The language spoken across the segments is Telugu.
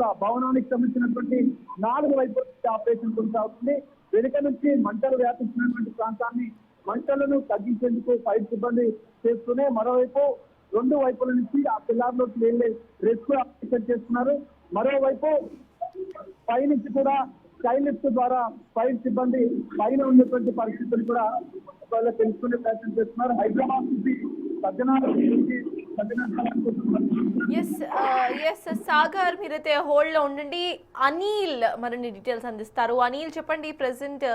వైపుల భవనానికి సంబంధించినటువంటి 4 వైపుల ఆపరేషన్ కొనసాగుతుంది. వెనుక నుంచి మంటలు వ్యాపించినటువంటి ప్రాంతాన్ని మంటలను తగ్గించేందుకు ఫైర్ సిబ్బంది చేస్తూనే మరోవైపు 2 వైపుల నుంచి ఆ పిల్లర్లోకి వెళ్లే రెస్క్యూ ఆపరేషన్ చేస్తున్నారు. మరోవైపు పైనుంచి కూడా స్కై లిఫ్ట్ ద్వారా ఫైర్ సిబ్బంది పైన ఉన్నటువంటి పరిస్థితులు కూడా తెలుసుకునే ప్రయత్నం చేస్తున్నారు. హైదరాబాద్ నుంచి సాగర్, మీరైతే హోల్డ్ లో ఉండండి. అనిల్ మరిన్ని డీటెయిల్స్ అందిస్తారు. అనిల్, చెప్పండి, ప్రెసెంట్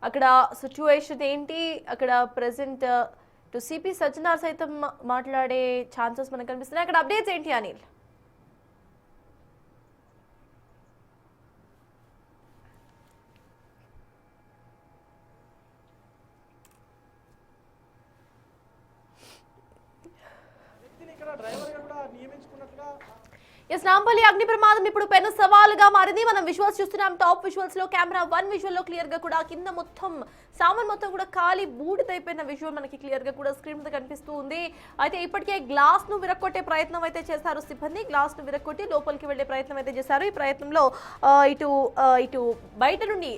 అక్కడ సిచ్యువేషన్ ఏంటి? అక్కడ ప్రెసెంట్ సిపి సజ్జనార్ సైతం మాట్లాడే ఛాన్సెస్ మనకు కనిపిస్తున్నాయి. అక్కడ అప్డేట్స్ ఏంటి అనిల్? నాంపల్లి అగ్ని ప్రమాదం ఇప్పుడు పెను సవాలుగా మారింది. మనం విజువల్స్ చూస్తున్నాం. టాప్ విజువల్స్ లో కెమెరా 1 విజువల్ లో క్లియర్ గా కూడా కింద మొత్తం సామాన్ మొత్తం కూడా ఖాళీ బూడిదైపోయిన విజువల్ మనకి క్లియర్ గా కూడా స్క్రీన్ మీద కనిపిస్తూ ఉంది. అయితే ఇప్పటికే గ్లాస్ ను విరక్కొట్టే ప్రయత్నం అయితే చేశారు సిబ్బంది. గ్లాస్ ను విరక్కొట్టి లోపలికి వెళ్లే ప్రయత్నం అయితే చేశారు. ఈ ప్రయత్నంలో ఇటు బయట నుండి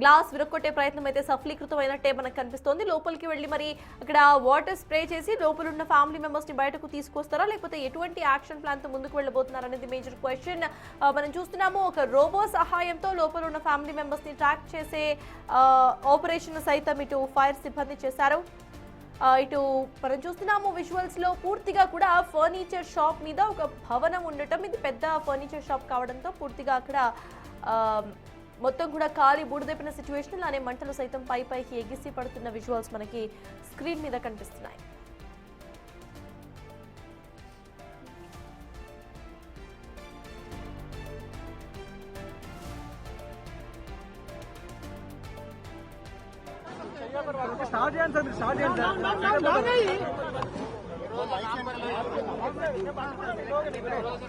గ్లాస్ విరక్కొట్టే ప్రయత్నం అయితే సఫలీకృతమైనట్టే మనకు కనిపిస్తోంది. లోపలికి వెళ్ళి మరి అక్కడ వాటర్ స్ప్రే చేసి లోపల ఉన్న ఫ్యామిలీ మెంబర్స్ ని బయటకు తీసుకొస్తారా, లేకపోతే ఎటువంటి యాక్షన్ ప్లాన్ తో ముందుకు వెళ్ళబోతున్నారు అనేది మేజర్ క్వశ్చన్. మనం చూస్తున్నాము, ఒక రోబో సహాయంతో లోపల ఉన్న ఫ్యామిలీ మెంబర్స్ ని ట్రాక్ చేసే ఆపరేషన్ సైతం ఇటు ఫైర్ సిబ్బంది చేశారు. ఇటు మనం చూస్తున్నాము విజువల్స్ లో పూర్తిగా కూడా ఫర్నిచర్ షాప్ మీద ఒక భవనం ఉండటం. ఇది పెద్ద ఫర్నిచర్ షాప్ కావడంతో పూర్తిగా అక్కడ మొత్తం కూడా ఖాళీ బూడిదైపోయిన సిచ్యువేషన్. అలానే మంటలు సైతం పైకి ఎగిసి పడుతున్న విజువల్స్ మనకి స్క్రీన్ మీద కనిపిస్తున్నాయి.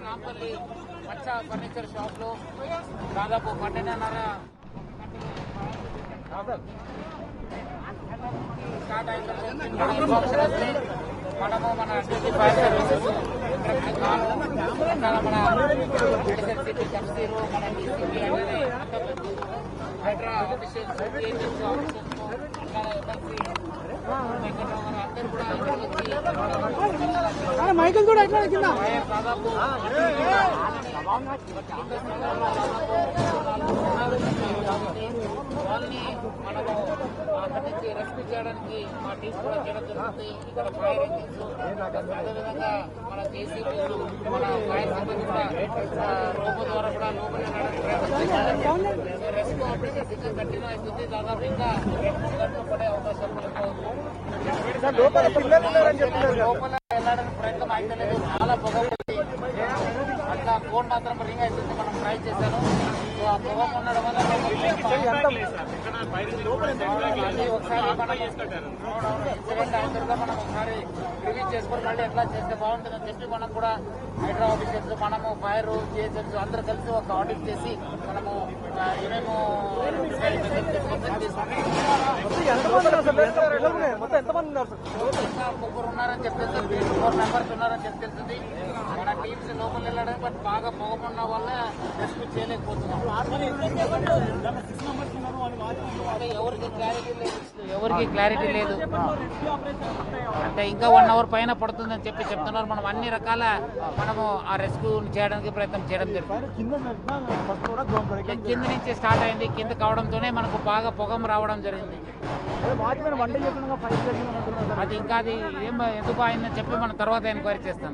నాంపల్లి మచ్చ ఫర్నిచర్ షాప్ లో దాదాపు 12:30 స్టార్ట్ అయిన మనము మన ఫైర్ సర్వీసెస్ మన మెడికల్ సిటీ తఫ్సీరు మన డీసీపీ అలానే హైడ్రా ఆఫీషియల్స్ అందరూ కూడా మైకల్ కూడా ఎట్లా కింద దాదాపు వాళ్ళని మనము అక్కడి నుంచి రెస్క్యూ చేయడానికి మా టీం కూడా చేయడం జరుగుతుంది. ఇక్కడ ఫైర్ ఇంజిన్స్ అదేవిధంగా మన జేసీబీలు మన ఫైర్ సిబ్బంది కూడా రోబో ద్వారా కూడా లోపల రెస్క్యూ ఆపరేషన్ ఇంకా కంటిన్యూ అవుతుంది. దాదాపు ఇంకా 2 గంటలు పడే అవకాశాలు లోపల వెళ్ళడానికి ప్రయత్నం అయితే లేదు. చాలా పొగ అట్లా ఫోన్ మాత్రం రింగ్ అవుతుంది. మనం ట్రై చేశాను. సో ఆ పొగ ఉండడం వల్ల ఒకసారి మనం ఇన్సిడెంట్ అయిన తర్వాత మనం ఒకసారి రివ్యూ చేసుకొని మళ్ళీ ఎట్లా చేస్తే బాగుంటుందని చెప్పి మనం కూడా హైడ్రా ఆఫీసర్స్ మనము ఫైర్ జిహెచ్ఎంస్ అందరూ కలిసి ఒక ఆడిట్ చేసి మనము ఏమేమో ముగ్గురు ఉన్నారని చెప్పేసి 4 మెంబర్స్ ఉన్నారని చెప్పి తెలుస్తుంది. మన టీమ్స్ లోపల వెళ్ళడానికి బట్ బాగా పొగమన్న వల్ల రెస్క్యూ చేయలేకపోతున్నాం. ఎవరికి క్లారిటీ లేదు అంటే ఇంకా 1 అవర్ పైన పడుతుందని చెప్పి చెప్తున్నారు. మనం అన్ని రకాల మనము ఆ రెస్క్యూ చేయడానికి ప్రయత్నం చేయడం జరుగుతుంది. కింద నుంచి స్టార్ట్ అయింది. కింద కావడంతోనే మనకు బాగా పొగం రావడం జరిగింది. అది ఇంకా అది ఎందుకు అయిందని చెప్పి మనం తర్వాత ఎంక్వైరీ చేస్తాం.